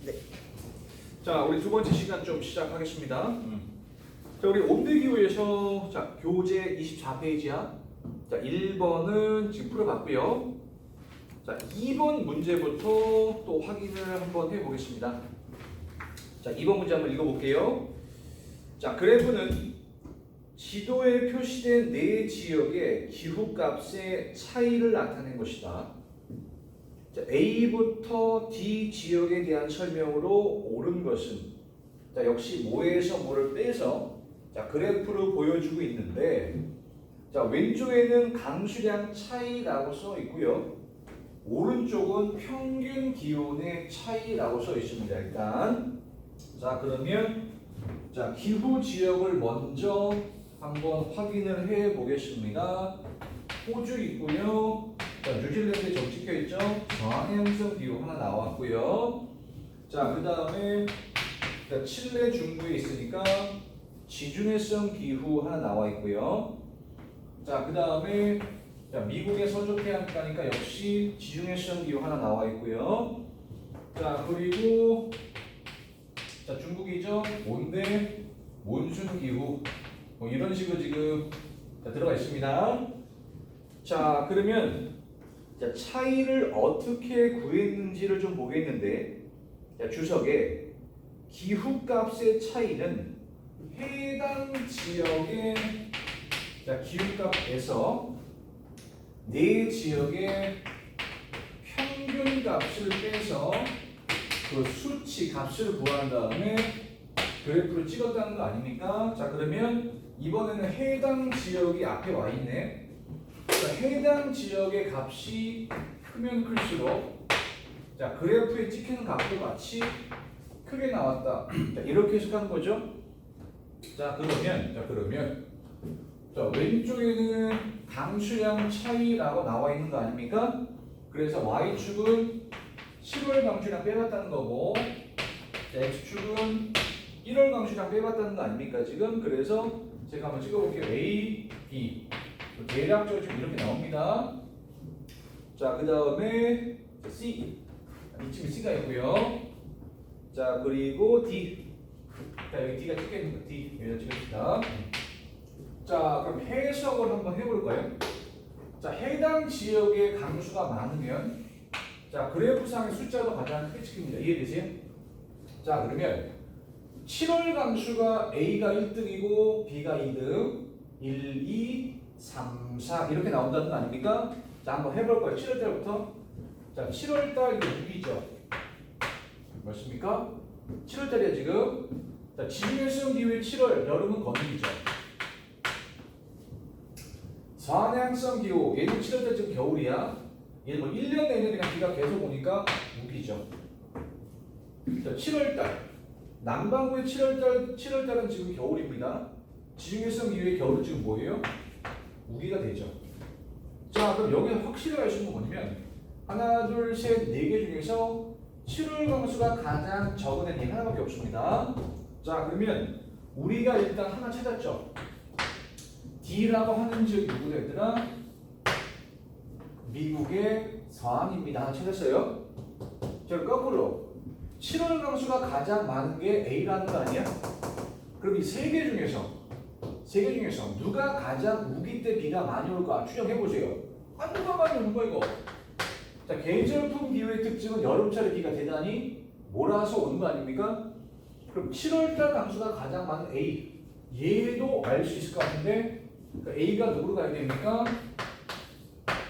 네. 자, 우리 두 번째 시간 좀 시작하겠습니다. 자, 우리 온대기호에서 자, 교재 24페이지야. 자, 1번은 지금 풀어봤고요. 자, 2번 문제부터 또 확인을 한번 해보겠습니다. 자, 2번 문제 한번 읽어볼게요. 자, 그래프는 지도에 표시된 네 지역의 기후값의 차이를 나타낸 것이다. 자, A부터 D 지역에 대한 설명으로 옳은 것은 자, 역시 뭐에서 뭐를 빼서 자, 그래프로 보여주고 있는데 자, 왼쪽에는 강수량 차이라고 써 있고요. 오른쪽은 평균 기온의 차이라고 써 있습니다. 일단 자, 그러면 자, 기후 지역을 먼저 한번 확인을 해 보겠습니다. 호주 있고요. 자, 뉴질랜드에 좀 찍혀 있죠. 저항성 기후 하나 나왔고요. 자, 그 다음에 칠레 중부에 있으니까 지중해성 기후 하나 나와 있고요. 자, 그 다음에 미국의 서쪽 해안가니까 역시 지중해성 기후 하나 나와 있고요. 자, 그리고 자, 중국이죠. 온대 몬순 기후 뭐 이런 식으로 지금 들어가 있습니다. 자, 그러면 자, 차이를 어떻게 구했는지를 좀 보겠는데 자, 주석에 기후값의 차이는 해당 지역의 자, 기후값에서 네 지역의 평균값을 빼서 그 수치 값을 구한 다음에 그래프를 찍었다는 거 아닙니까? 자, 그러면 이번에는 해당 지역이 앞에 와 있네. 자, 해당 지역의 값이 크면 클수록 자, 그래프에 찍히는 값도 같이 크게 나왔다. 자, 이렇게 해석하는 거죠. 자, 그러면 자, 왼쪽에는 강수량 차이라고 나와 있는 거 아닙니까? 그래서 Y축은 7월 강수량 빼봤다는 거고 자, X축은 1월 강수량 빼봤다는 거 아닙니까? 지금 그래서 제가 한번 찍어볼게요. A, B 대략적으로 지금 이렇게 나옵니다. 자, 그 다음에 C 이쯤에 C가 있고요. 자, 그리고 D 자, 여기 D가 찍혀있는 거 D 여기다 찍읍시다. 자, 그럼 해석을 한번 해볼까요? 자, 해당 지역의 강수가 많으면 자, 그래프상의 숫자도 가장 크게 찍힙니다. 이해되세요? 자, 그러면 7월 강수가 A가 1등이고 B가 2등 1, 2, 3, 4 이렇게 나온다는 거 아닙니까? 자, 한번 해볼까요? 7월 달부터 자, 7월 달 이거 6이죠? 맞습니까? 7월 달이야 지금. 자, 지중해성 기후의 7월 여름은 건기죠. 서해안성 기후 얘는 7월달 지금 겨울이야. 얘는 뭐 1년 내내 그냥 비가 계속 오니까 우기죠. 자, 7월달 남반구의 7월달은 지금 겨울입니다. 지중해성 기후의 겨울은 지금 뭐예요? 우기가 되죠. 자, 그럼 여기서 확실히 알 수 있는 건 뭐냐면 하나, 둘, 셋, 네 개 중에서 7월 강수가 가장 적은 애는 하나밖에 없습니다. 자, 그러면 우리가 일단 하나 찾았죠. D라고 하는 지역이 누구다 얘들아? 미국의 서안입니다. 하나 찾았어요. 자, 거꾸로 7월 강수가 가장 많은 게 A라는 거 아니야? 그럼 이 세 개 중에서 누가 가장 우기 때 비가 많이 올까 추정해 보세요. 누가 많이 오는 거야 이거. 자, 계절풍 기후의 특징은 여름철에 비가 대단히 몰아서 오는 거 아닙니까? 그럼 7월달 강수가 가장 많은 A 얘도 알 수 있을 것 같은데 그러니까 A가 누구로 가야 됩니까?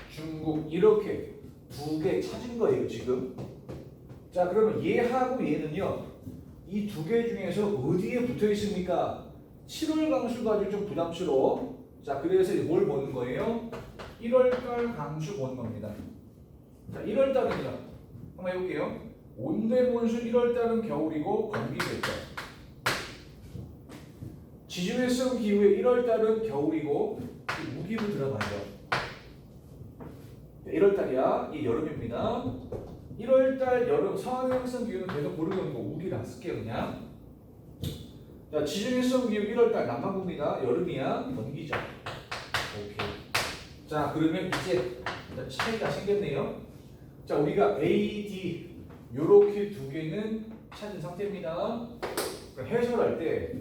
중국 이렇게 두 개 찾은 거예요 지금. 자, 그러면 얘하고 얘는요 이 두 개 중에서 어디에 붙어 있습니까? 7월 강수 가지고 좀 부담스러워. 자, 그래서 뭘 보는 거예요? 1월달 강수 보는 겁니다. 자, 1월달은요 한번 해볼게요. 온대몬수 1월달은 겨울이고 건기겠죠. 지중해성 기후의 1월달은 겨울이고 우기로 들어가죠. 1월달이야. 이 여름입니다. 1월달 여름 서해안성 기후는 계속 모르는 거 우기라 쓸게요 그냥. 자, 지중해성 기후 1월달 남반구입니다. 여름이야. 건기죠. 오케이. 자, 그러면 이제 차이가 생겼네요. 자, 우리가 A, D 요렇게 두 개는 찾은 상태입니다. 해설할 때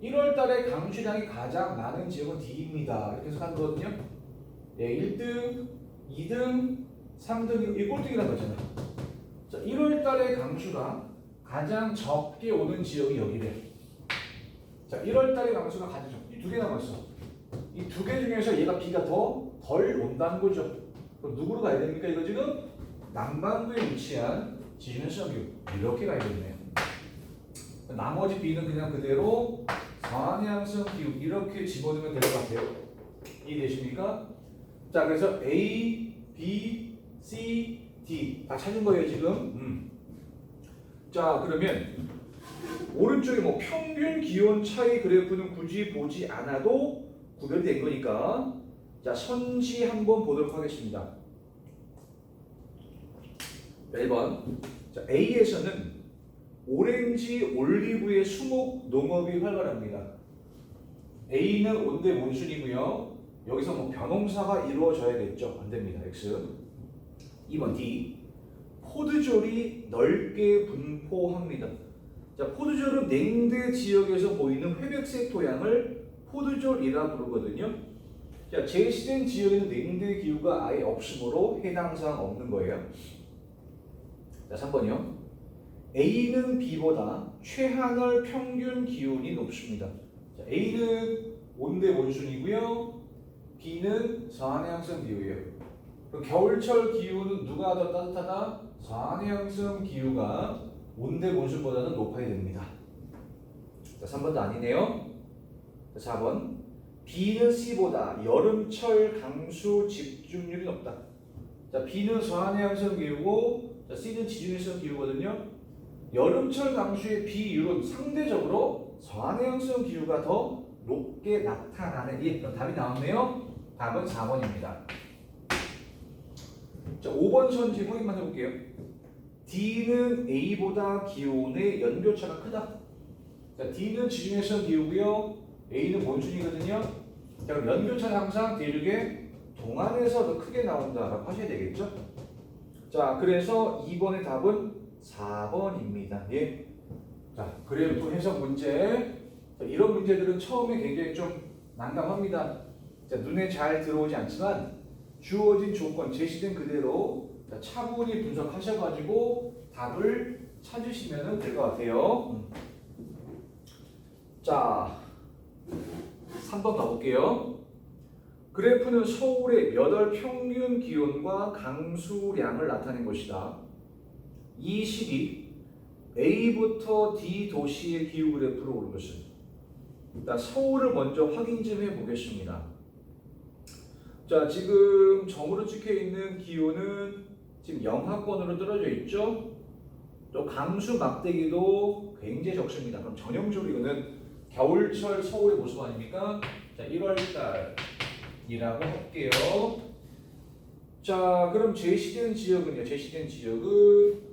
1월 달에 강수량이 가장 많은 지역은 D입니다. 이렇게 해석한 거거든요. 예, 1등, 2등, 3등, 이 꼴등이라는 거잖아요. 자, 1월 달에 강수가 가장 적게 오는 지역이 여기래. 자, 1월 달에 강수가 가장 적게, 이 두 개 남았어. 이 두 개 중에서 얘가 B가 덜 온다는 거죠. 그럼 누구로 가야 됩니까? 이거 지금 남반구에 위치한 지중해성교 이렇게 가야겠네요. 나머지 B는 그냥 그대로 서안해양성 기후 이렇게 집어넣으면 될 것 같아요. 이해되십니까? 자, 그래서 A, B, C, D 다 찾은 거예요 지금. 자, 그러면 오른쪽에 뭐 평균 기온 차이 그래프는 굳이 보지 않아도 구별된 거니까 자, 선시 한번 보도록 하겠습니다. 1번. 자, A에서는 오렌지, 올리브의 수목 농업이 활발합니다. A는 온대 몬순이고요. 여기서 뭐 벼농사가 이루어져야겠죠. 안 됩니다. X. 2번 D. 포도졸이 넓게 분포합니다. 자, 포도졸은 냉대 지역에서 보이는 회백색 토양을 포도졸이라 부르거든요. 자, 제시된 지역에는 냉대 기후가 아예 없으므로 해당 사항 없는 거예요. 자, 3번이요. A는 B보다 최하늘 평균 기온이 높습니다. 자, A는 온대 몬순이고요. B는 서안해양성 기후예요. 그럼 겨울철 기후는 누가 더 따뜻하다? 서안해양성 기후가 온대 몬순보다는 높아야 됩니다. 자, 3번도 아니네요. 자, 4번. B는 C보다 여름철 강수 집중률이 높다. 자, B는 서안해양성 기후고 자, C는 지중해성 기후거든요. 여름철 강수의 비율은 상대적으로 서안해양성 기후가 더 높게 나타나는 예, 그럼 답이 나왔네요. 답은 4번입니다. 자, 5번 선지 확인만 해볼게요. D는 A보다 기온의 연교차가 크다. 자, D는 지중해성 기후고요. A는 몬순이거든요. 자, 그럼 연교차는 항상 대륙의 동안에서 더 크게 나온다라고 하셔야 되겠죠. 자, 그래서 2번의 답은 4번입니다. 예. 자, 그래프 해석 문제. 자, 이런 문제들은 처음에 굉장히 좀 난감합니다. 자, 눈에 잘 들어오지 않지만 주어진 조건 제시된 그대로 자, 차분히 분석하셔가지고 답을 찾으시면 될 것 같아요. 자, 3번 가볼게요. 그래프는 서울의 몇 월 평균 기온과 강수량을 나타낸 것이다. 이 식이 A부터 D 도시의 기후 그래프로 오른 것은 일단 서울을 먼저 확인 좀 해보겠습니다. 자, 지금 점으로 찍혀있는 기온은 지금 영하권으로 떨어져 있죠. 또 강수 막대기도 굉장히 적습니다. 그럼 전형적으로 이거는 겨울철 서울의 모습 아닙니까? 자, 1월달이라고 할게요. 자, 그럼 제시된 지역은요. 제시된 지역은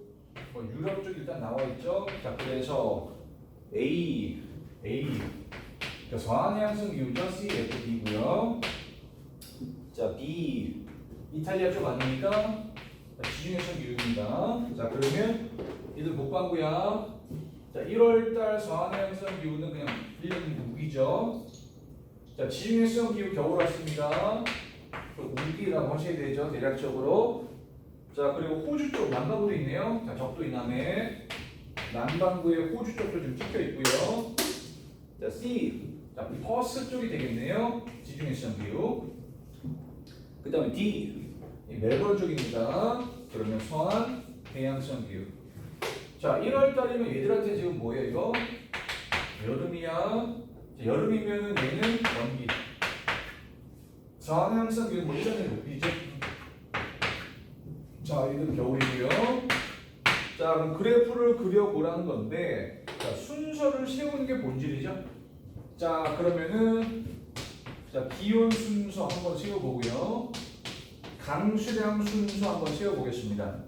뭐 유럽 쪽 일단 나와 있죠. 자, 그래서 A 서안해양성 기후죠. CFD고요. 자, B 이탈리아 쪽 아닙니까? 지중해성 기후입니다. 자, 그러면 이들 북반구야. 자, 1월달 서안해양성 기후는 그냥 빌려진 우기죠. 자, 지중해성 기후 겨울 왔습니다. 우기라고 하셔야 되죠. 대략적으로. 자, 그리고 호주 쪽 남반구도 있네요. 자, 적도 이남에 남반구에 호주 쪽도 좀 찍혀 있고요. 자, C. 자, 퍼스 쪽이 되겠네요. 지중해성 기후. 그 다음에 D. 멜버른 쪽입니다. 그러면 서안 해양성 기후. 자, 1월달이면 얘들한테 지금 뭐예요, 이거? 여름이야. 자, 여름이면은 얘는 원기. 서안 해양성 기후 뭐 1년에 높이죠. 자, 이건 겨울이고요. 자, 그럼 그래프를 그려보라는 건데, 자, 순서를 세우는 게 본질이죠. 자, 그러면은 자, 기온 순서 한번 세워보고요. 강수량 순서 한번 세워보겠습니다.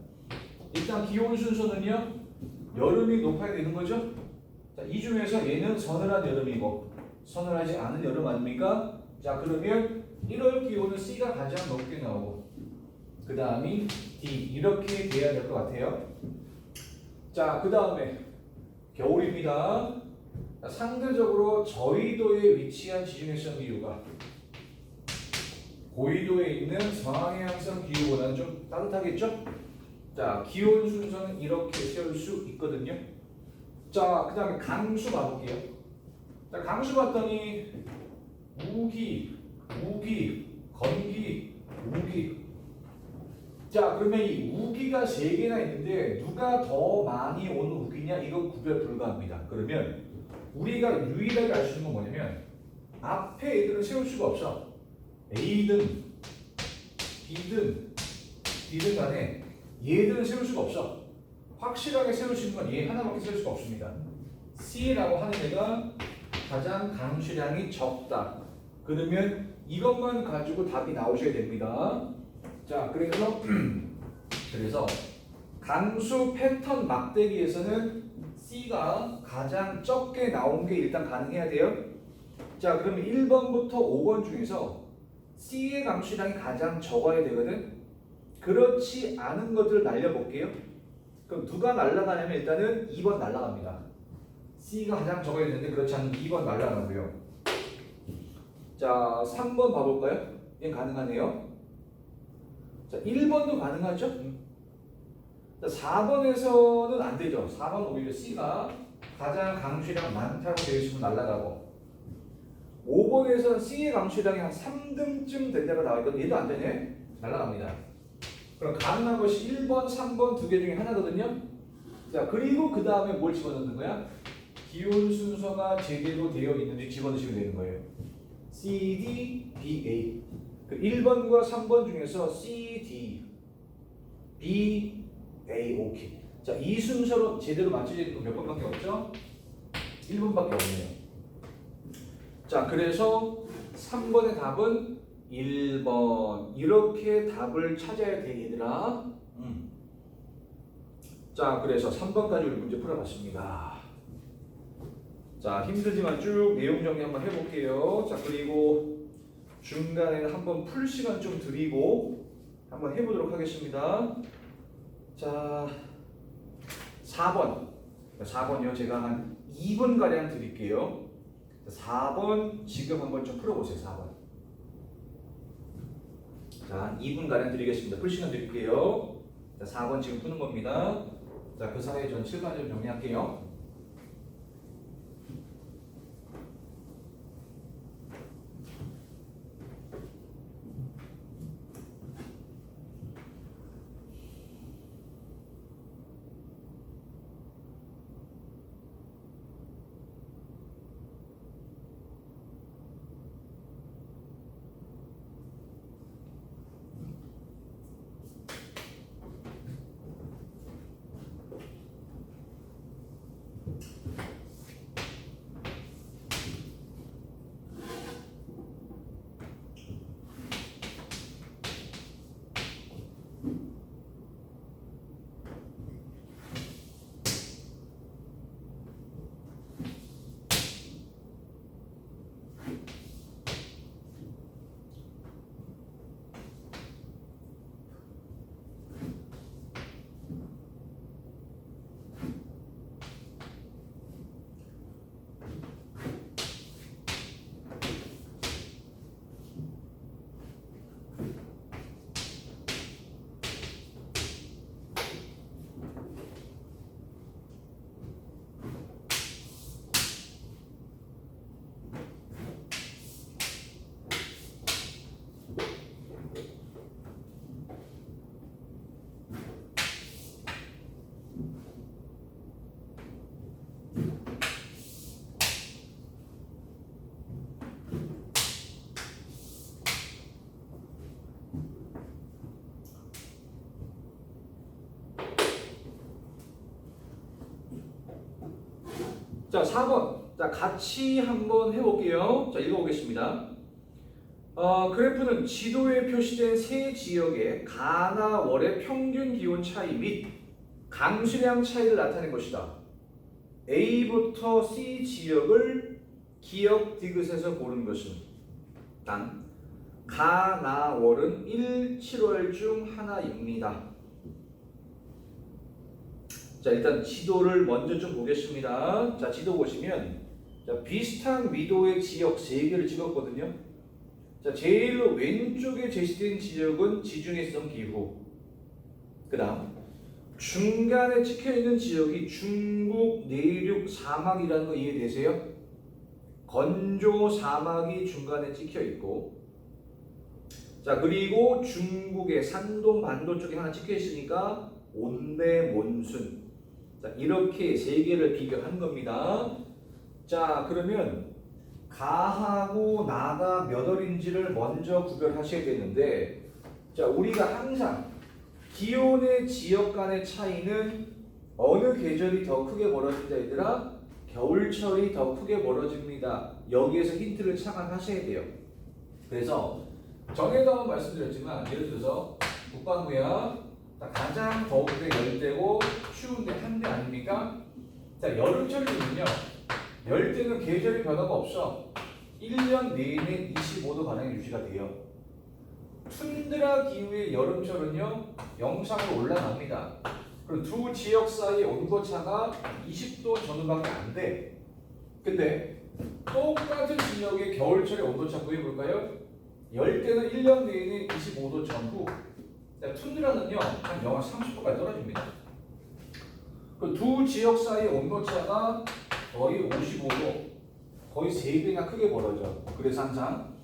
일단 기온 순서는요, 여름이 높아야 되는 거죠. 자, 이 중에서 얘는 서늘한 여름이고 서늘하지 않은 여름 아닙니까? 자, 그러면 1월 기온은 C가 가장 높게 나오고 그 다음이 D 이렇게 돼야 될 것 같아요. 자, 그 다음에 겨울입니다. 상대적으로 저위도에 위치한 지중해성 기후가 고위도에 있는 서해안성 기후보다는 좀 따뜻하겠죠? 자, 기온 순서는 이렇게 세울 수 있거든요. 자, 그 다음에 강수 봐볼게요. 자, 강수 봤더니 우기, 건기, 우기. 자, 그러면 이 우기가 3개나 있는데 누가 더 많이 온 우기냐? 이거 구별 불가합니다. 그러면 우리가 유일하게 알 수 있는 건 뭐냐면 앞에 애들은 세울 수가 없어. A든 B든 D든 간에 얘들은 세울 수가 없어. 확실하게 세울 수 있는 건 얘 하나밖에 세울 수가 없습니다. C라고 하는 애가 가장 강수량이 적다. 그러면 이것만 가지고 답이 나오셔야 됩니다. 자, 그래서 강수 패턴 막대기에서는 C가 가장 적게 나온 게 일단 가능해야 돼요. 자, 그러면 1번부터 5번 중에서 C의 강수량이 가장 적어야 되거든. 그렇지 않은 것들을 날려볼게요. 그럼 누가 날아가냐면 일단은 2번 날아갑니다. C가 가장 적어야 되는데 그렇지 않은 2번 날아가고요. 자, 3번 봐볼까요? 얘는 가능하네요. 자, 1번도 가능하죠? 자, 4번에서는 안 되죠. 4번 오히려 C가 가장 강수량 많다고 되어 있으면 날아가고 5번에서는 C의 강수량이 한 3등쯤 된다고 나와있거든요. 얘도 안 되네. 날아갑니다. 그럼 가능한 것이 1번, 3번 두 개 중에 하나거든요. 자, 그리고 그 다음에 뭘 집어넣는 거야? 기온 순서가 제대로 되어 있는지 집어넣으시면 되는 거예요. C, D, B, A. 그 1번과 3번 중에서 C, D, B, A, OK. 자, 이 순서로 제대로 맞춰지는 건 몇 번밖에 없죠? 1번밖에 없네요. 자, 그래서 3번의 답은 1번. 이렇게 답을 찾아야 돼, 얘들아. 자, 그래서 3번까지 우리 문제 풀어봤습니다. 자, 힘들지만 쭉 내용 정리 한번 해볼게요. 자, 그리고 중간에는 한번 풀 시간 좀 드리고 한번 해보도록 하겠습니다. 자, 4번. 4번이요. 제가 한 2분가량 드릴게요. 4번 지금 한번 좀 풀어보세요. 4번. 자, 2분가량 드리겠습니다. 풀 시간 드릴게요. 자, 4번 지금 푸는 겁니다. 자, 그 사이에 전 7번 좀 정리할게요. 자, 4번. 자, 같이 한번 해볼게요. 자, 읽어보겠습니다. 그래프는 지도에 표시된 세 지역의 가나 월의 평균 기온 차이 및 강수량 차이를 나타낸 것이다. A부터 C 지역을 기억 디귿에서 고른 것은 단 가나 월은 1, 7월 중 하나입니다. 자, 일단 지도를 먼저 좀 보겠습니다. 자, 지도 보시면 자, 비슷한 위도의 지역 3개를 찍었거든요. 자, 제일 왼쪽에 제시된 지역은 지중해성 기후. 그 다음 중간에 찍혀있는 지역이 중국 내륙 사막이라는 거 이해되세요? 건조 사막이 중간에 찍혀있고, 자, 그리고 중국의 산동 반도 쪽에 하나 찍혀있으니까 온대 몬순. 자, 이렇게 3개를 비교한 겁니다. 자, 그러면 가하고 나가 몇 월인지를 먼저 구별하셔야 되는데, 자, 우리가 항상 기온의 지역 간의 차이는 어느 계절이 더 크게 벌어진다 얘들아? 겨울철이 더 크게 벌어집니다. 여기에서 힌트를 착안하셔야 돼요. 그래서 전에도 한번 말씀드렸지만, 예를 들어서 북반구야 가장 더운데 열대고 추운데 한대 아닙니까? 자, 여름철이면요, 열대는 계절의 변화가 없어. 1년 내내 25도 가량이 유지가 돼요. 툰드라 기후의 여름철은요, 영상으로 올라갑니다. 그럼 두 지역 사이의 온도차가 20도 전후밖에 안 돼. 근데 똑같은 지역의 겨울철의 온도차 구해볼까요? 열대는 1년 내내 25도 전후, 툰드라는요 한 영하 30도까지 떨어집니다. 그 두 지역 사이의 온도차가 거의 55도, 거의 3배나 크게 벌어져. 그래서 항상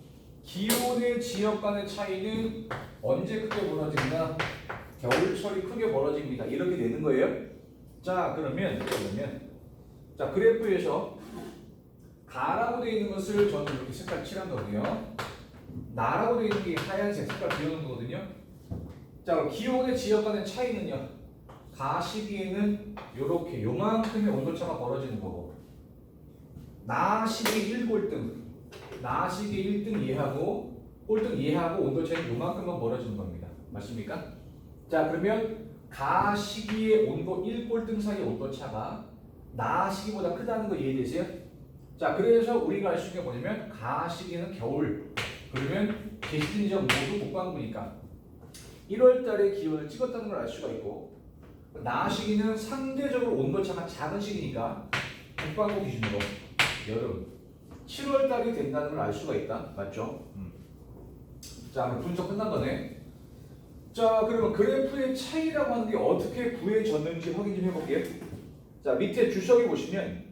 기온의 지역 간의 차이는 언제 크게 벌어진다? 겨울철이 크게 벌어집니다. 이렇게 되는 거예요. 자, 그러면 자, 그래프에서 가라고 되어 있는 것을 저는 이렇게 색깔 칠한 거고요. 나라고 되어 있는 게 하얀색 색깔 비워놓은 거거든요. 자, 그럼 기온의 지역 간의 차이는요, 가 시기에는 이렇게 요만큼의 온도차가 벌어지는 거고, 나 시기 1꼴등, 나 시기 1등 이해하고 꼴등 이해하고 온도차는 요만큼만 벌어지는 겁니다. 맞습니까? 자, 그러면 가 시기의 온도 1꼴등 사이의 온도차가 나 시기보다 크다는 거 이해되세요? 자, 그래서 우리가 알 수 있는 게 뭐냐면 가 시기는 겨울, 그러면 제시된 지역 모두 북반구니까 1월 달에 기온을 찍었다는 걸 알 수가 있고, 나 시기는 상대적으로 온도차가 작은 시기니까 북반구 기준으로 여름 7월 달이 된다는 걸 알 수가 있다. 맞죠? 자, 그럼 분석 끝난 거네. 자, 그러면 그래프의 차이라고 하는 게 어떻게 구해졌는지 확인 좀 해볼게요. 자, 밑에 주석에 보시면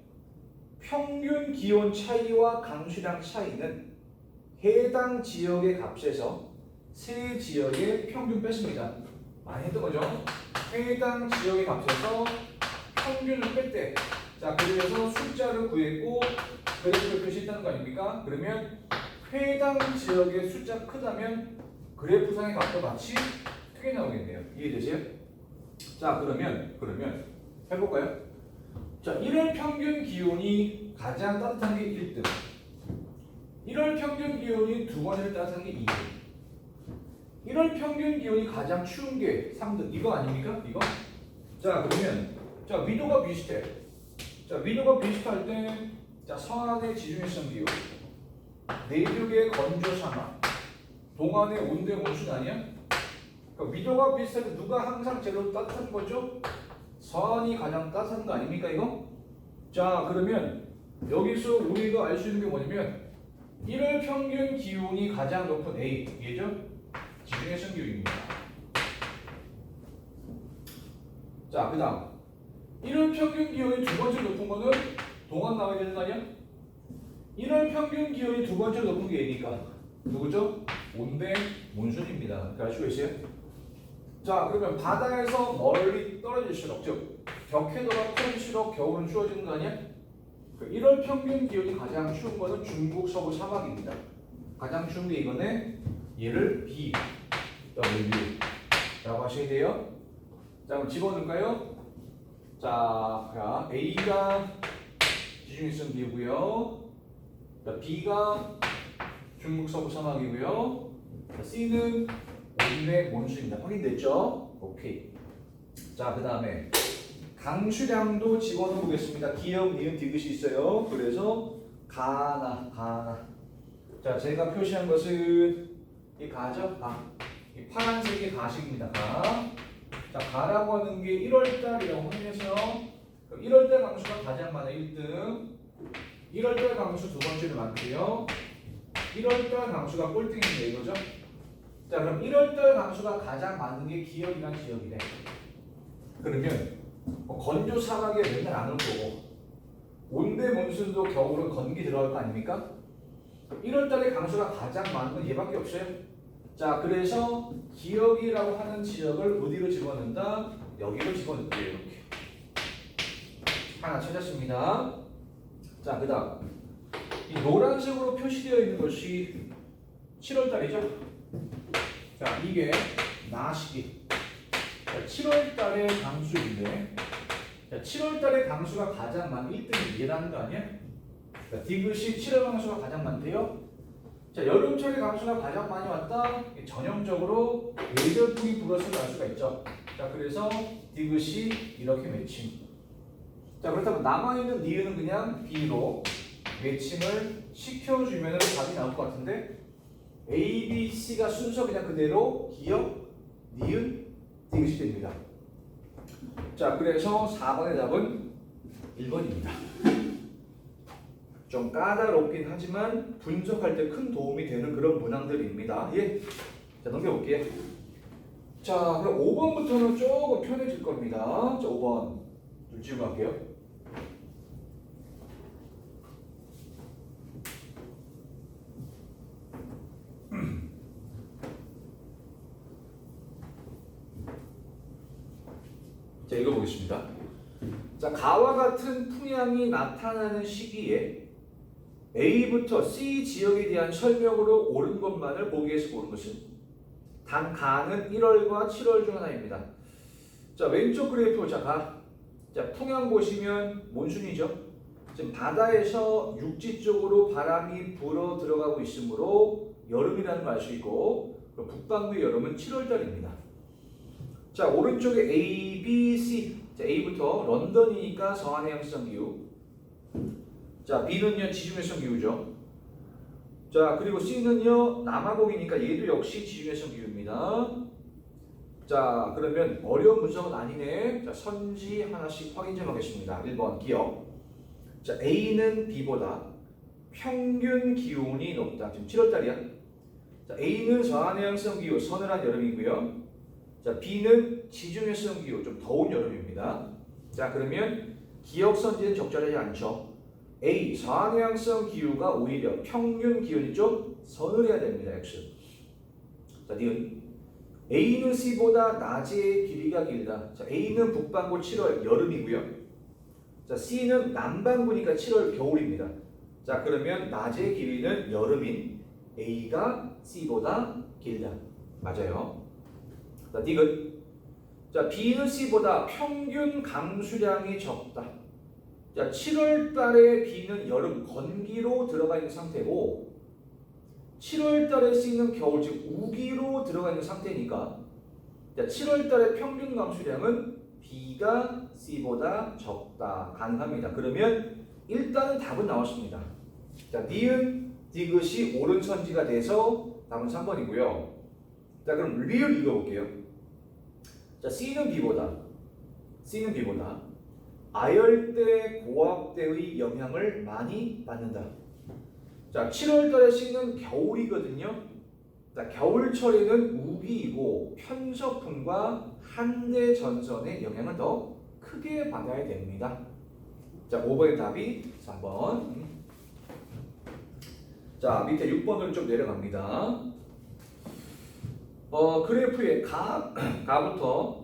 평균 기온 차이와 강수량 차이는 해당 지역의 값에서 세 지역의 평균 뺐습니다. 많이 했던 거죠? 해당 지역의 값에서 평균을 뺐대. 자, 그래서 숫자를 구했고 그래프를 표시했다는 거 아닙니까? 그러면 해당 지역의 숫자 크다면 그래프상의 값도 같이 크게 나오겠네요. 이해되세요? 자, 그러면 해볼까요? 자, 1월 평균 기온이 가장 따뜻한 게 1등, 1월 평균 기온이 두 번째로 따뜻한 게 2등, 1월 평균 기온이 가장 추운 게 3등. 이거 아닙니까? 이거? 자, 그러면 자, 위도가 비슷해. 자, 위도가 비슷할 때 자, 서안의 지중해성 기후, 내륙의 건조 사막, 동안의 온대 몬순 아니야? 그러니까 위도가 비슷할 때 누가 항상 제일 따뜻한 거죠? 서안이 가장 따뜻한 거 아닙니까 이거? 자, 그러면 여기서 우리가 알 수 있는 게 뭐냐면 1월 평균 기온이 가장 높은 A, 얘죠? 지중해성 기후입니다. 자, 그 다음 1월 평균 기온이 두 번째로 높은 거는 동안 나와야 되는 거 아니야? 1월 평균 기온이 두 번째로 높은 게 얘니까 누구죠? 온대 몬순입니다. 알 수가 있어요? 자, 그러면 바다에서 멀리 떨어질수록, 즉 벽해도가 커질수록 겨울은 추워지는 거 아니야? 1월 평균 기온이 가장 추운 거는 중국 서부 사막입니다. 가장 추운 게 이거네. 얘를 B, W라고 하셔야 돼요. 자, 그럼 집어넣을까요? 자, A가 지중해성 기후고요. B가 중국 서부 사막이고요. C는 온대 몬순입니다. 확인됐죠? 오케이. 자, 그 다음에 강수량도 집어넣어 보겠습니다. 기역, 니은, 디귿이 있어요. 그래서 가나. 자, 제가 표시한 것은 이 가죠? 이 파란색이 가식입니다. 가. 자, 가라고 하는 게 1월달이라고 확인해서 1월달 강수가 가장 많아 1등. 1월달 강수 두 번째로 많고요. 1월달 강수가 꼴등인데 이거죠. 자, 그럼 1월달 강수가 가장 많은 게 기역이랑 지역이래. 그러면 건조 사각에 맨날 안 올 거고 온대 몬순도 겨울은 건기 들어갈 거 아닙니까? 1월달에 강수가 가장 많은 건 얘밖에 없어요. 자, 그래서 기역이라고 하는 지역을 어디로 집어넣는다? 여기로 집어넣을게요. 이렇게 하나 찾았습니다. 자, 그 다음 이 노란색으로 표시되어 있는 것이 7월달이죠. 자, 이게 나시기. 7월달의 강수인데, 자, 7월달의 강수가 가장 많은 1등이 얘라는 거 아니야? 자, 디귿이 7월 강수가 가장 많대요. 자, 여름철에 강수가 가장 많이 왔다. 전형적으로 예절풍이 불어서 알 수가 있죠. 자, 그래서 디귿이 이렇게 매칭. 자, 그렇다면 남아있는 니은은 그냥 B로 매칭을 시켜주면 답이 나올 것 같은데 A, B, C가 순서 그냥 그대로 기역, 니은, 디귿이 됩니다. 자, 그래서 4번의 답은 1번입니다. 좀 까다롭긴 하지만 분석할 때 큰 도움이 되는 그런 문항들입니다. 예. 자, 넘겨볼게요. 자, 그럼 5번부터는 조금 편해질 겁니다. 자, 5번 줄 지우고 갈게요. 자, 읽어보겠습니다. 자, 가와 같은 풍향이 나타나는 시기에 A부터 C 지역에 대한 설명으로 옳은 것만을 보기에서 고른 것은 단 가는 1월과 7월 중 하나입니다. 자, 왼쪽 그래프 자, 가. 자, 풍향 보시면 몬순이죠. 지금 바다에서 육지 쪽으로 바람이 불어 들어가고 있으므로 여름이라는 걸 알 수 있고, 북반구의 여름은 7월달입니다. 자, 오른쪽에 A, B, C. 자, A부터 런던이니까 서한해양성 기후. 자, B는요 지중해성 기후죠. 자, 그리고 C는요 남아공이니까 얘도 역시 지중해성 기후입니다. 자, 그러면 어려운 문서는 아니네. 자, 선지 하나씩 확인 좀 하겠습니다. 1번 기억. 자, A는 B보다 평균 기온이 높다. 지금 7월달이야. 자, A는 서한해양성 기후, 서늘한 여름이고요. 자, B는 지중해성 기후, 좀 더운 여름입니다. 자, 그러면 기억 선지는 적절하지 않죠. A, 서한해양성 기후가 오히려 평균 기온이 좀 서늘해야 됩니다. X. 자, 니은 A는 C보다 낮의 길이가 길다. 자, A는 북반구 7월 여름이고요. 자, C는 남반구니까 7월 겨울입니다. 자, 그러면 낮의 길이는 여름인 A가 C보다 길다. 맞아요. 자, 디귿. 자, B는 C보다 평균 강수량이 적다. 자, 7월 달에 B는 여름 건기로 들어가 있는 상태고 7월 달에 C는 겨울 즉 우기로 들어가 있는 상태니까 자, 7월 달에 평균 강수량은 B가 C보다 적다. 가능합니다. 그러면 일단은 답은 나왔습니다. 자, 니은 디귿이 옳은 선지가 돼서 답은 3번이고요. 자, 그럼 리을 읽어볼게요. 자, C는 B보다 아열대 고압대의 영향을 많이 받는다. 자, 7월달에 C는 겨울이거든요. 자, 겨울철에는 우기이고 편서풍과 한대 전선의 영향을 더 크게 받아야 됩니다. 자, 5번의 답이 3번. 자, 밑에 6번으로 좀 내려갑니다. 그래프의 가부터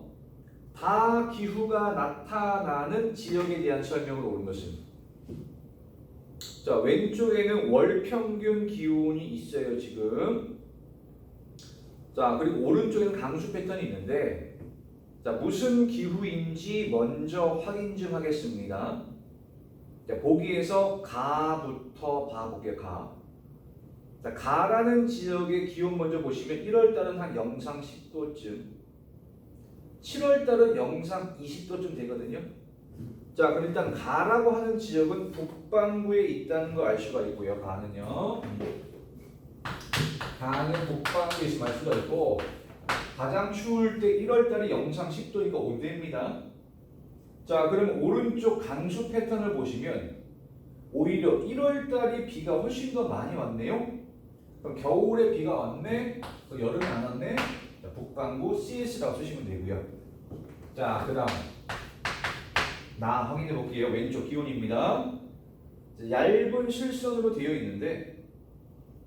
다 기후가 나타나는 지역에 대한 설명을 옳은 것은 자, 왼쪽에는 월 평균 기온이 있어요 지금. 자, 그리고 오른쪽에는 강수 패턴이 있는데 자, 무슨 기후인지 먼저 확인 좀 하겠습니다. 자, 보기에서 가부터 봐볼게요. 자, 가라는 지역의 기온 먼저 보시면 1월달은 한 영상 10도쯤 7월달은 영상 20도쯤 되거든요. 자, 그럼 일단 가라고 하는 지역은 북반구에 있다는 거 알 수가 있고요. 가는 북반구에 있음을 알 수가 있고 가장 추울 때 1월달이 영상 10도니까 온대입니다. 자, 그럼 오른쪽 강수 패턴을 보시면 오히려 1월달이 비가 훨씬 더 많이 왔네요. 그럼 겨울에 비가 왔네, 또 여름에 안 왔네. 자, 북반구 CS라고 쓰시면 되고요. 자, 그 다음 나 확인해 볼게요. 왼쪽 기온입니다. 자, 얇은 실선으로 되어 있는데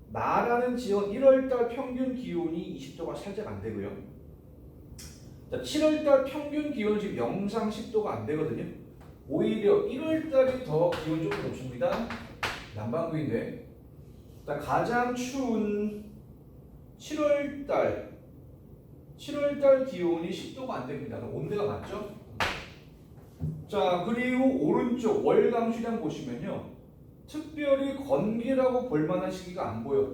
나라는 지역 1월달 평균 기온이 20도가 살짝 안 되고요. 자, 7월달 평균 기온은 지금 영상 10도가 안 되거든요. 오히려 1월달이 더 기온이 조금 높습니다. 남반구인데. 자, 가장 추운 7월달 기온이 10도가 안 됩니다. 그럼 온대가 맞죠? 자, 그리고 오른쪽 월강수량 보시면요. 특별히 건기라고 볼만한 시기가 안 보여.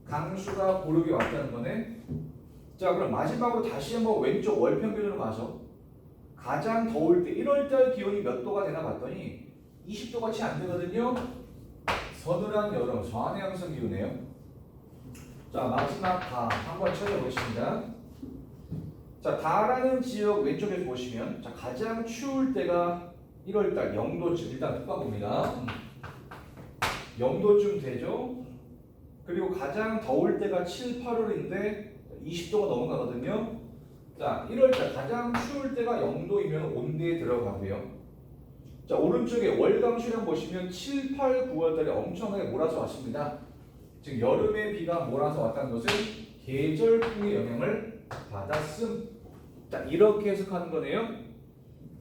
강수가 고르게 왔다는 거네. 자, 그럼 마지막으로 다시 한번 왼쪽 월평균으로 가서 가장 더울 때 1월달 기온이 몇 도가 되나 봤더니 20도가 채 안 되거든요. 서늘한 여름, 서한해양성 기온이에요. 자, 마지막 다 한번 찾아보겠습니다. 자, 다라는 지역 왼쪽에서 보시면 자, 가장 추울 때가 1월달 0도쯤 일단 북반구입니다. 0도쯤 되죠. 그리고 가장 더울 때가 7, 8월인데 20도가 넘어가거든요. 자, 1월달 가장 추울 때가 0도이면 온대에 들어가고요. 자, 오른쪽에 월강수량 보시면 7, 8, 9월달에 엄청나게 몰아서 왔습니다. 즉 여름에 비가 몰아서 왔다는 것은 계절풍의 영향을 받았음. 자, 이렇게 해석하는 거네요.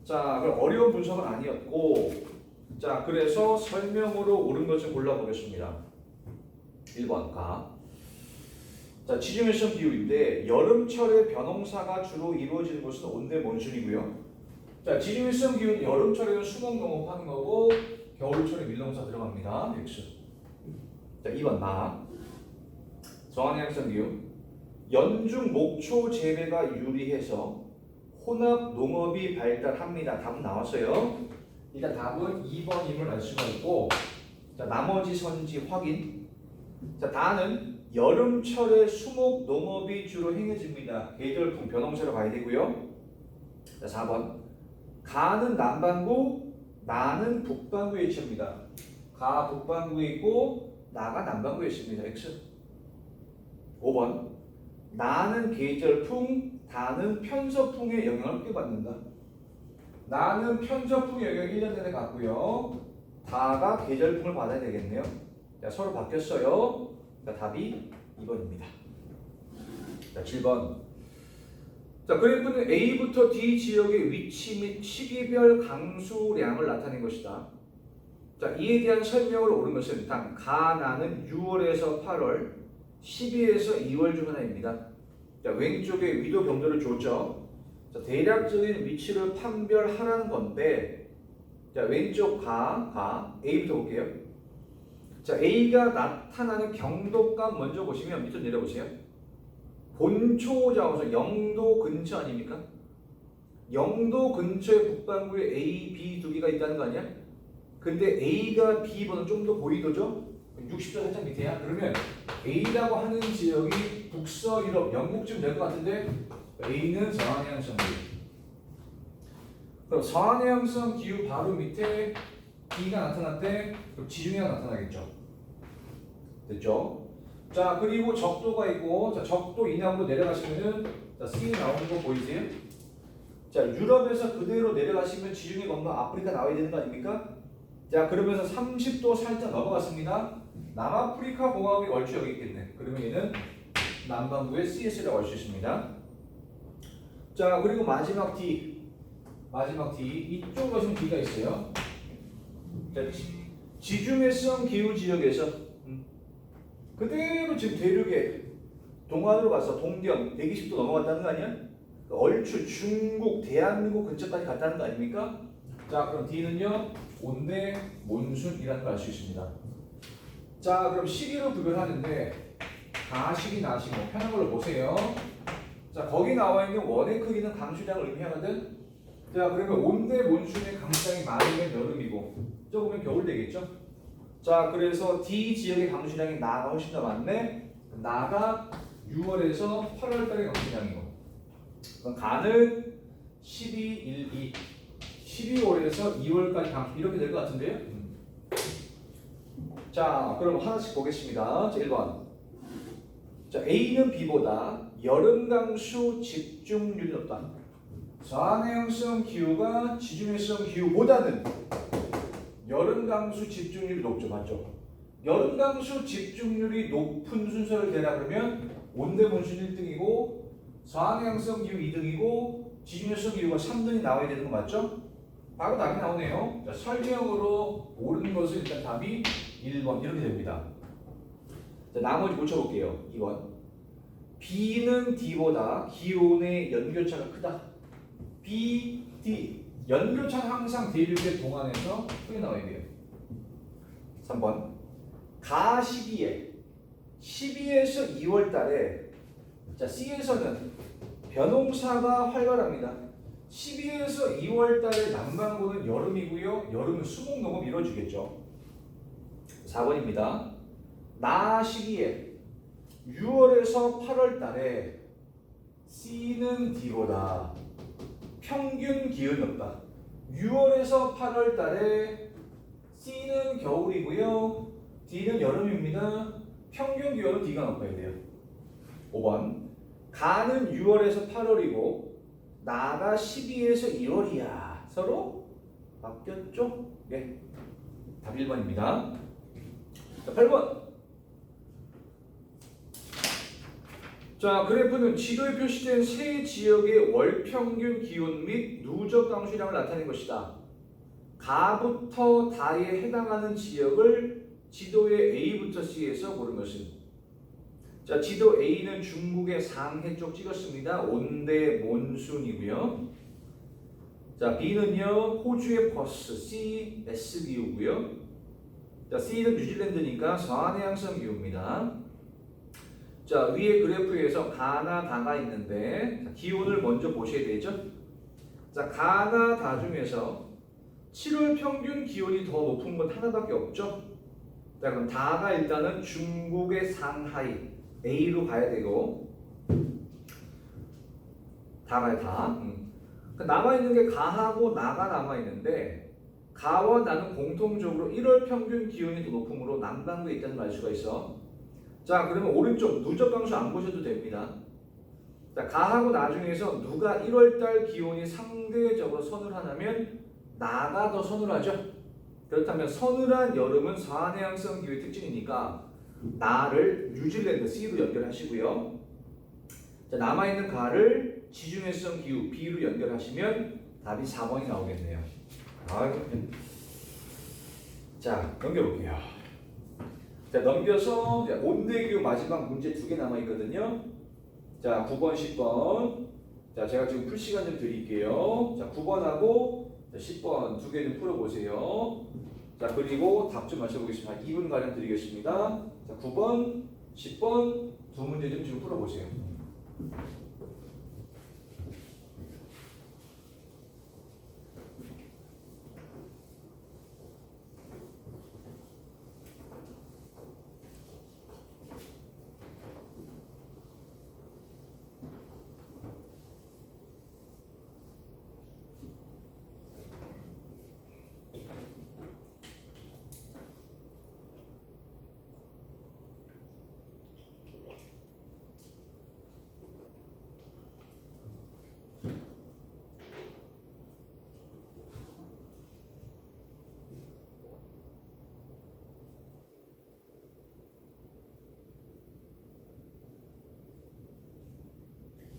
자, 그럼 어려운 분석은 아니었고, 자, 그래서 설명으로 옳은 것을 골라보겠습니다. 1번 가. 자, 지중해성 기후인데 여름철에 벼농사가 주로 이루어지는 곳은 온대 몬순이고요. 자, 지중해성 기후는 여름철에는 수목 농업하는 거고 겨울철에 밀농사 들어갑니다. X. 자, 2번 마. 서한해양성 기후. 연중 목초 재배가 유리해서 혼합 농업이 발달합니다. 답은 나왔어요. 일단 답은 2번임을 알 수가 있고, 자, 나머지 선지 확인. 자, 다는 여름철에 수목 농업이 주로 행해집니다. 계절풍 벼농사로 가야 되고요. 자, 4번 가는 남반구, 나는 북반구에 있습니다. 가 북반구에 있고 나가 남반구에 있습니다. X. 5번 나는 계절풍, 다는 편서풍의 영향을 크게 받는다. 나는 편서풍의 영향을 1년 내내 받고요. 다가 계절풍을 받아야 되겠네요. 자, 서로 바뀌었어요. 자, 답이 2번입니다. 자, 7번. 자, 그래프는 A부터 D 지역의 위치 및 시기별 강수량을 나타낸 것이다. 자, 이에 대한 설명을 옳은 것은 일단 가나는 6월에서 8월, 12에서 2월 중 하나입니다. 자, 왼쪽에 위도 경도를 줬죠. 자, 대략적인 위치를 판별하라는 건데, 자, 왼쪽 가 A부터 볼게요. 자, A가 나타나는 경도값 먼저 보시면 밑으로 내려보세요. 본초자원수 0도 근처 아닙니까? 0도 근처에 북반구에 A, B 두 개가 있다는 거 아니야? 근데 A가 B보다 좀 더 고위도죠? 60도 살짝 밑에야? 그러면 A라고 하는 지역이 북서 유럽, 영국쯤 될 것 같은데 A는 서한해양성 기후. 그럼 서한해양성 기후 바로 밑에 B가 나타났대. 그럼 지중해가 나타나겠죠. 됐죠? 자, 그리고 적도가 있고, 자, 적도 이남으로 내려가시면은 자, C 나오는 거 보이세요? 자, 유럽에서 그대로 내려가시면 지중해 건너 아프리카 나와야 되는 거 아닙니까? 자, 그러면서 30도 살짝 넘어갔습니다. 남아프리카 공화국이 얼추 여기 있겠네. 그러면 얘는 남반구의 CS라고 할 수 있습니다. 자, 그리고 마지막 D. 이쪽으로 가시면 D가 있어요. 자, 지중해성 기후 지역에서 그대로 지금 대륙에 동안으로 가서 동경 120도 넘어갔다는 거 아니야? 얼추 중국, 대한민국 근처까지 갔다는 거 아닙니까? 자, 그럼 D는요 온대 몬순이라는 걸 알 수 있습니다. 자, 그럼 시기로 구별하는데 가시기, 나시기 뭐 편한 걸로 보세요. 자, 거기 나와 있는 원의 크기는 강수량을 의미하거든. 자, 그러면 온대 몬순의 강수량이 많으면 여름이고 적으면 겨울 되겠죠? 자, 그래서 D 지역의 강수량이 나가 훨씬 더 많네. 나가 6월에서 8월달의 강수량이고, 그럼 가는 12, 1, 2 12월에서 2월까지 방 이렇게 될 것 같은데요? 자, 그럼 하나씩 보겠습니다. 자, 1번. 자, A는 B보다 여름 강수 집중률이 높다. 저항해형성 기후가 지중해성 기후보다는 여름 강수 집중률이 높죠. 맞죠? 여름 강수 집중률이 높은 순서를 대라 그러면 온대 몬순 1등이고 저항해형성 기후 2등이고 지중해성 기후가 3등이 나와야 되는 거 맞죠? 바로 답이 나오네요. 자, 설명으로 옳은 것은 일단 답이 1번 이렇게 됩니다. 자, 나머지 고쳐볼게요. 2번. B는 D보다 기온의 연교차가 크다. B, D. 연교차는 항상 대륙의 동안에서 크게 나와야 돼요. 3번. 가 시기에 12에서 2월 달에 자, C에서는 벼농사가 활발합니다. 12에서 2월 달에 남반구는 여름이고요. 여름은 수목 농업 이루어지겠죠. 4번입니다. 나 시기에 6월에서 8월 달에 C는 D보다 평균 기온이 높다. 6월에서 8월 달에 C는 겨울이고요. D는 여름입니다. 평균 기온은 D가 높아야 돼요. 5번. 가는 6월에서 8월이고 나가 12에서 2월이야. 서로 바뀌었죠? 네. 답 1번입니다. 자, 8번. 자, 그래프는 지도에 표시된 세 지역의 월 평균 기온 및 누적 강수량을 나타낸 것이다. 가부터 다에 해당하는 지역을 지도의 A부터 C에서 고른 것은 자, 지도 A는 중국의 상해 쪽 찍었습니다. 온대 몬순이고요. 자, B는요 호주의 퍼스, C, S 기후고요. 자, C는 뉴질랜드니까 서한해양성 기후입니다. 자, 위에 그래프에서 가나 다가 있는데 자, 기온을 먼저 보셔야 되죠. 자, 가나 다 중에서 7월 평균 기온이 더 높은 건 하나밖에 없죠. 자, 그럼 다가 일단은 중국의 상하이 A로 가야 되고 다가야 다. 남아 있는 게 가하고 나가 남아 있는데 가와 나는 공통적으로 1월 평균 기온이 더 높음으로 남반구에 있다는 알 수가 있어. 자, 그러면 오른쪽 누적 강수 안 보셔도 됩니다. 자, 가하고 나 중에서 누가 1월달 기온이 상대적으로 서늘하냐면 나가 더 서늘하죠. 그렇다면 서늘한 여름은 서한해양성 기후의 특징이니까 나를 뉴질랜드 C로 연결하시고요. 자, 남아있는 가를 지중해성 기후 B로 연결하시면 답이 4번이 나오겠네요. 자, 넘겨볼게요. 자, 넘겨서 온대기후 마지막 문제 2개 남아있거든요. 자, 9번, 10번. 자, 제가 지금 풀 시간 좀 드릴게요. 자, 9번하고 10번 2개 좀 풀어보세요. 자, 그리고 답 좀 맞춰보겠습니다. 2분 가량 드리겠습니다. 자, 9번, 10번 두 문제 좀 지금 풀어보세요.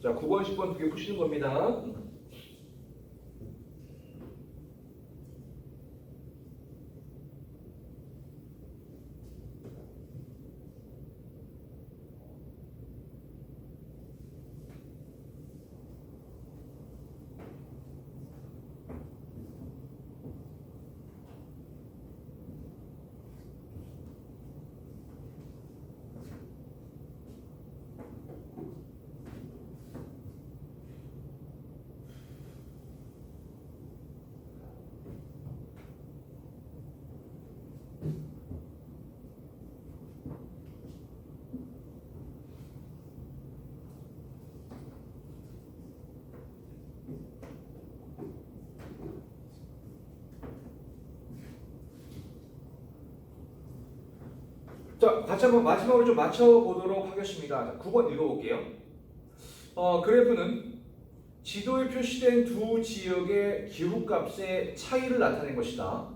자, 9번, 10번 두 개 푸시는 겁니다. 자, 같이 한번 마지막으로 좀 맞춰보도록 하겠습니다. 자, 9번 읽어볼게요. 그래프는 지도에 표시된 두 지역의 기후값의 차이를 나타낸 것이다.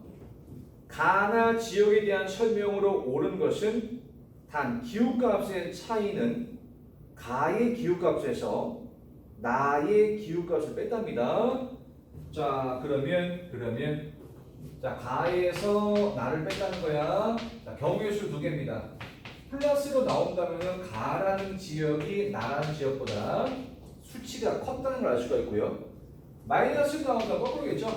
가나 지역에 대한 설명으로 옳은 것은 단 기후값의 차이는 가의 기후값에서 나의 기후값을 뺐답니다. 자, 그러면 자, 가에서 나를 뺐다는 거야. 자, 경우의 수 두 개입니다. 플러스로 나온다면 가라는 지역이 나라는 지역보다 수치가 컸다는 걸 알 수가 있고요. 마이너스로 나온다면 거꾸로겠죠.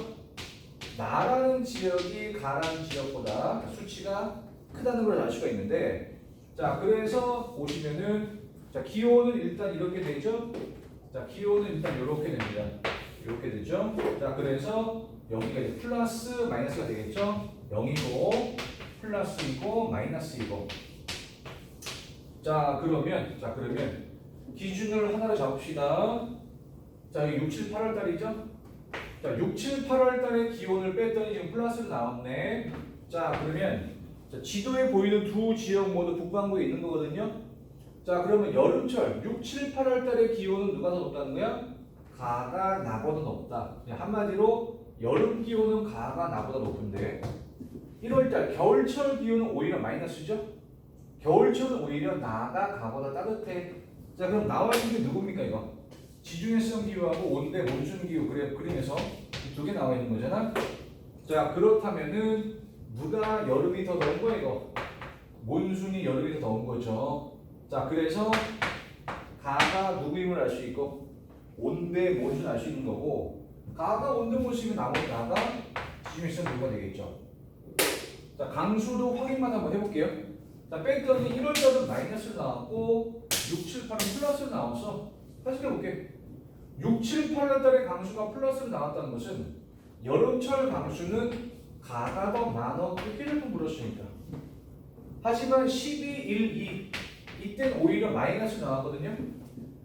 나라는 지역이 가라는 지역보다 수치가 크다는 걸 알 수가 있는데, 자, 그래서 보시면은 자, 기호는 일단 이렇게 되죠. 자, 기호는 일단 이렇게 됩니다. 이렇게 되죠. 자, 그래서 여기가 이제 플러스 마이너스가 되겠죠. 0이고 플러스이고 마이너스이고. 자, 그러면 기준을 하나로 잡읍시다. 자, 여기 6, 7, 8월 달이죠. 자, 6, 7, 8월 달에 기온을 뺐더니 지금 플러스로 나왔네. 자, 그러면 자, 지도에 보이는 두 지역 모두 북반구에 있는 거거든요. 자, 그러면 여름철 6, 7, 8월 달의 기온은 누가 더 높다는 거야? 가가 나보다 높다. 그냥 한마디로 여름 기온은 가가 나보다 높은데 1월 달 겨울철 기온은 오히려 마이너스죠. 겨울철은 오히려 나가 가보다 따뜻해. 자, 그럼 나와 있는 게 누굽니까 이거? 지중해성 기후하고 온대 몬순 기후 그림에서 두 개 나와 있는 거잖아. 자, 그렇다면은 누가 여름이 더 더운 거야 이거? 몬순이 여름이 더 더운 거죠. 자, 그래서 가가 누구임을 알 수 있고 온대 몬순 알 수 있는 거고, 가가 온대 몬순이면 나머지 나가 지중해성 기후가 되겠죠. 자, 강수도 확인만 한번 해볼게요. 자, 뺐더니 1월 달은 마이너스로 나왔고 6, 7, 8은 플러스로 나와서 다시 해볼게. 6, 7, 8월 달에 강수가 플러스로 나왔다는 것은 여름철 강수는 가가 더 많어 이렇게 물었으니까. 하지만 12, 1, 2 이때는 오히려 마이너스로 나왔거든요.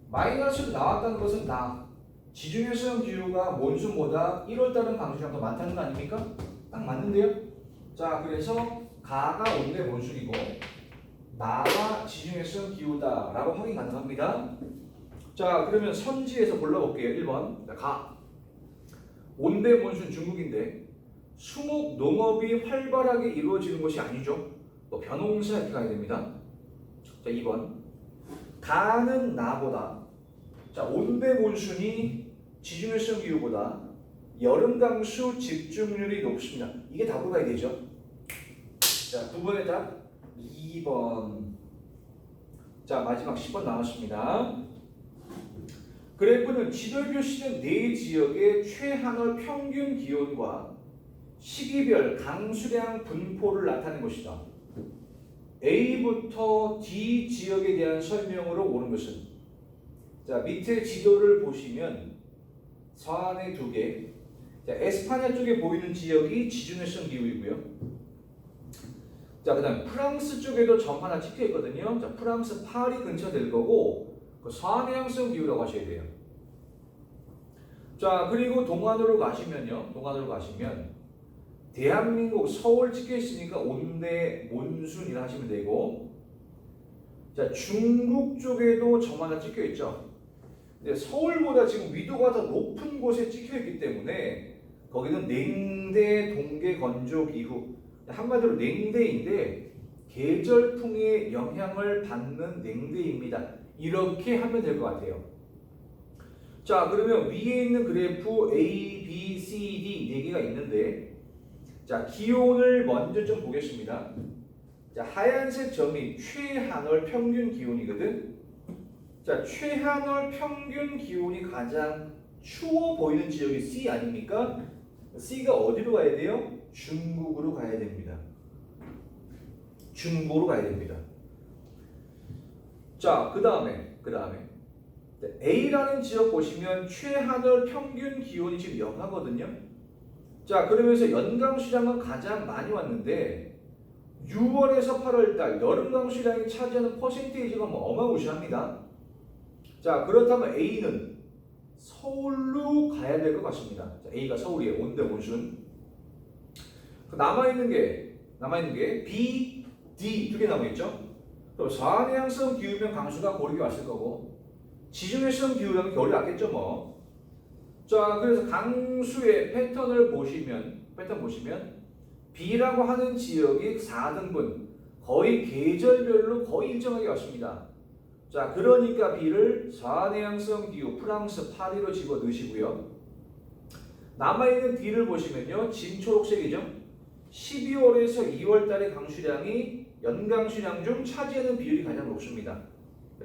마이너스로 나왔다는 것은 지중해성 기후가 몬순보다 1월 달은 강수량 더 많다는 거 아닙니까? 딱 맞는데요. 자, 그래서 가가 온대 몬순이고 나가 지중해성 기후다 라고 확인 가능합니다. 자, 그러면 선지에서 골라볼게요. 1번 가 온대 몬순 중국인데 수목 농업이 활발하게 이루어지는 것이 아니죠. 또 벼농사 이렇게 가야 됩니다. 자, 2번 가는 나보다 자, 온대 몬순이 지중해성 기후보다 여름 강수 집중률이 높습니다. 이게 답으로 가야 되죠. 자, 9번의 답 2번. 자, 마지막 10번 나왔습니다. 그래프는 지도에 표시된 네 지역의 최한월 평균 기온과 시기별 강수량 분포를 나타낸 것이다. A부터 D 지역에 대한 설명으로 옳은 것은, 자, 밑에 지도를 보시면 서안에 두 개, 자, 에스파냐 쪽에 보이는 지역이 지중해성 기후이고요. 자, 그 다음 프랑스 쪽에도 점 하나 찍혀 있거든요. 자, 프랑스 파리 근처 될 거고 그 서해안성 기후라고 하셔야 돼요. 자, 그리고 동안으로 가시면 대한민국 서울 찍혀 있으니까 온대 몬순이라 하시면 되고, 자, 중국 쪽에도 점 하나 찍혀 있죠. 근데 서울보다 지금 위도가 더 높은 곳에 찍혀 있기 때문에 거기는 냉대 동계 건조 기후, 한마디로 냉대인데 계절풍의 영향을 받는 냉대입니다. 이렇게 하면 될 것 같아요. 자, 그러면 위에 있는 그래프 A, B, C, D 네 개가 있는데, 자, 기온을 먼저 좀 보겠습니다. 자, 하얀색 점이 최한월 평균 기온이거든. 자, 최한월 평균 기온이 가장 추워 보이는 지역이 C 아닙니까? C가 어디로 가야 돼요? 중국으로 가야 됩니다. 중국으로 가야 됩니다. 자, 그 다음에 A라는 지역 보시면 최한월 평균 기온이 지금 영하거든요. 자, 그러면서 연강수량은 가장 많이 왔는데 6월에서 8월달 여름강수량이 차지하는 퍼센테이지가 뭐 어마무시합니다. 자, 그렇다면 A는 서울로 가야 될 것 같습니다. 자, A가 서울이에요. 온대 몬순. 남아있는 게 B, D 두 개 나오겠죠? 그럼 서한해양성 기후면 강수가 고르게 왔을 거고 지중해성 기후라면 겨울이 왔겠죠 뭐. 자, 그래서 강수의 패턴 보시면 B라고 하는 지역이 4등분 거의 계절별로 거의 일정하게 왔습니다. 자, 그러니까 B를 서한해양성 기후 프랑스 파리로 집어 넣으시고요. 남아있는 D를 보시면요. 진 초록색이죠. 12월에서 2월 달의 강수량이 연강수량 중 차지하는 비율이 가장 높습니다.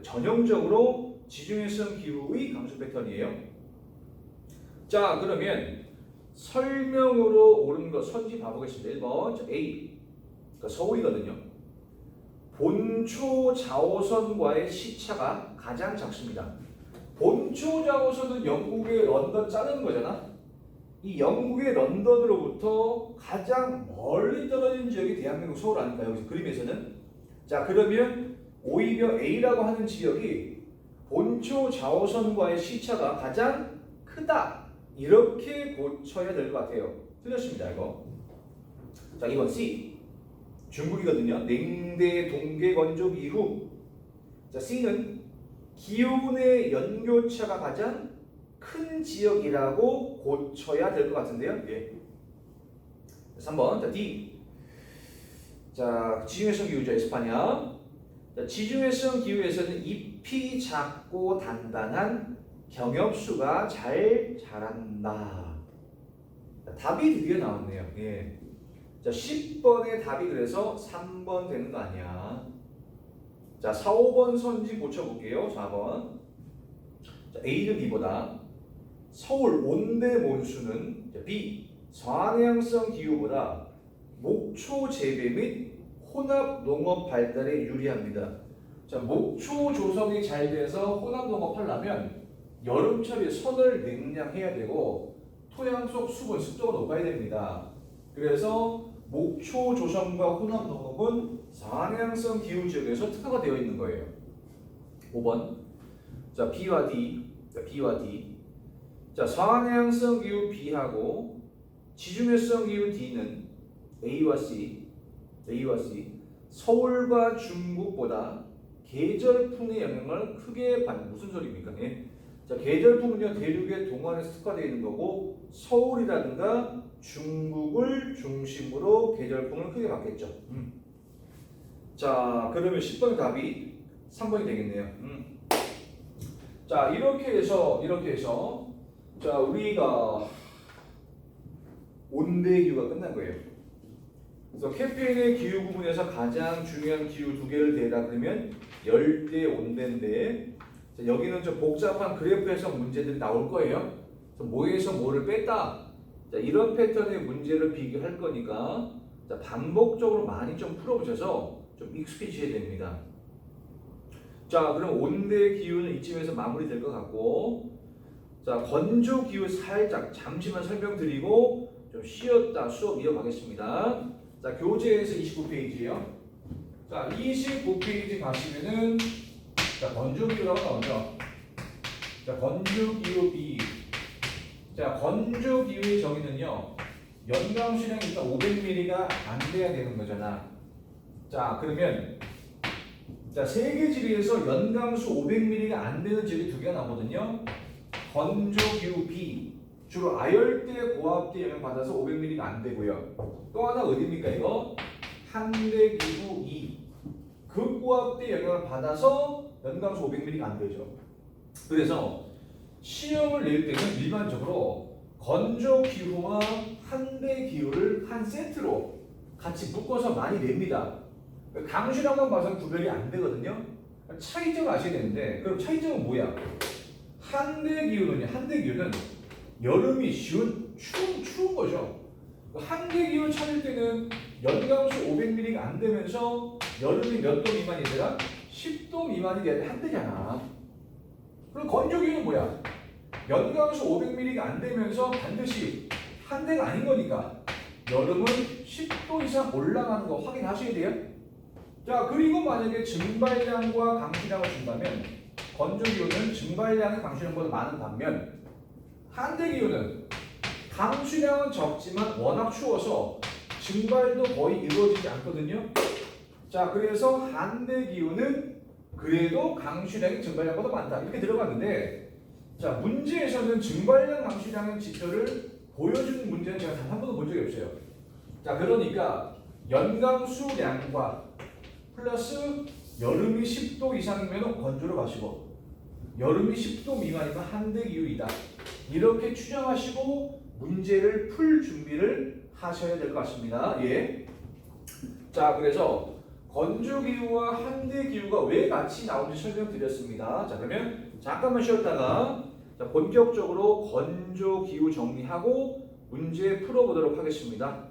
전형적으로 지중해성 기후의 강수 패턴이에요. 자, 그러면 설명으로 옳은 거 선지 봐보겠습니다. 1번 A, 그러니까 서울이거든요. 본초 자오선과의 시차가 가장 작습니다. 본초 자오선은 영국의 런던 자르는 거잖아. 이 영국의 런던으로부터 가장 멀리 떨어진 지역이 대한민국 서울 아닐까요? 여기서 그림에서는. 자, 그러면 오히려 A라고 하는 지역이 본초 자오선과의 시차가 가장 크다. 이렇게 고쳐야 될 것 같아요. 틀렸습니다, 이거. 자, 2번 C. 중국이거든요. 냉대 동계 건조 이후. 자, C는 기온의 연교차가 가장 큰 지역이라고 고쳐야 될 것 같은데요. 예. 3번. 자, D. 자, 지중해성 기후죠. 에스파냐. 자, 지중해성 기후에서는 잎이 작고 단단한 경엽수가 잘 자란다. 자, 답이 드디어 나왔네요. 예. 자, 10번의 답이 그래서 3번 되는 거 아니야. 자, 4, 5번 선지 고쳐볼게요. 4번. 자, A는 B보다 서울 온대 몬수는 B, 서한해양성 기후보다 목초 재배 및 혼합 농업 발달에 유리합니다. 자, 목초 조성이 잘 돼서 혼합 농업 하려면 여름철에 선을 냉량해야 되고 토양 속 수분, 습도가 높아야 됩니다. 그래서 목초 조성과 혼합 농업은 서한해양성 기후 지역에서 특화가 되어 있는 거예요. 5번. 자, B와 D. 자, 서한해양성 기후 B하고 지중해성 기후 D는 A와 C, 서울과 중국보다 계절풍의 영향을 크게 받는. 무슨 소리입니까? 예. 자, 계절풍은요 대륙의 동안에서 특화되어 있는 거고 서울이라든가 중국을 중심으로 계절풍을 크게 받겠죠. 자, 그러면 10번의 답이 3번이 되겠네요. 자, 이렇게 해서 자, 우리가 온대 기후가 끝난 거예요. 그래서 캠페인의 기후 부분에서 가장 중요한 기후 두 개를 대라 그러면 열대 온대인데, 자, 여기는 좀 복잡한 그래프에서 문제들이 나올 거예요. 그래서 뭐에서 뭐를 뺐다. 자, 이런 패턴의 문제를 비교할 거니까 자, 반복적으로 많이 좀 풀어보셔서 좀 익숙해지셔야 됩니다. 자, 그럼 온대 기후는 이쯤에서 마무리될 것 같고, 자, 건조 기후 살짝 잠시만 설명드리고 좀 쉬었다 수업 이어가겠습니다. 자, 교재에서 29페이지예요. 자, 29페이지 가시면은 자, 건조 기후라고 나오죠. 자, 건조 기후 B. 자, 건조 기후의 정의는요. 연강 수량이 일단 500ml가 안 돼야 되는 거잖아. 자, 그러면 자, 세계 지리에서 연강수 500ml가 안 되는 지역이 두 개가 나오거든요. 건조 기후 B, 주로 아열대 고압대 영향 받아서 500ml가 안 되고요. 또 하나 어디입니까 이거? 한대 기후 E, 극고압대 영향을 받아서 연강수 500ml가 안 되죠. 그래서 시험을 낼 때는 일반적으로 건조 기후와 한대 기후를 한 세트로 같이 묶어서 많이 냅니다. 강수량만 봐서는 구별이 안 되거든요. 차이점을 아셔야 되는데, 그럼 차이점은 뭐야? 한대 기후는 여름이 추운 거죠. 한대 기후 찾을 때는 연강수 500ml가 안 되면서 여름이 몇 도 미만이 되라? 10도 미만이 돼야 돼. 한대잖아. 그럼 건조 기후는 뭐야? 연강수 500ml가 안 되면서 반드시 한대가 아닌 거니까 여름은 10도 이상 올라가는 거 확인하셔야 돼요. 자, 그리고 만약에 증발량과 강수량을 준다면 건조 기후는 증발량이 강수량보다 많은 반면 한대 기후는 강수량은 적지만 워낙 추워서 증발도 거의 이루어지지 않거든요. 자, 그래서 한대 기후는 그래도 강수량이 증발량보다 많다. 이렇게 들어갔는데, 자, 문제에서는 증발량, 강수량의 지표를 보여주는 문제는 제가 단 한 번도 본 적이 없어요. 자, 그러니까 연강수량과 플러스 여름이 10도 이상이면 건조로 가시고, 여름이 10도 미만이면 한대 기후이다. 이렇게 추정하시고 문제를 풀 준비를 하셔야 될 것 같습니다. 예. 자, 그래서 건조기후와 한대기후가 왜 같이 나오는지 설명드렸습니다. 자, 그러면 잠깐만 쉬었다가 본격적으로 건조기후 정리하고 문제 풀어보도록 하겠습니다.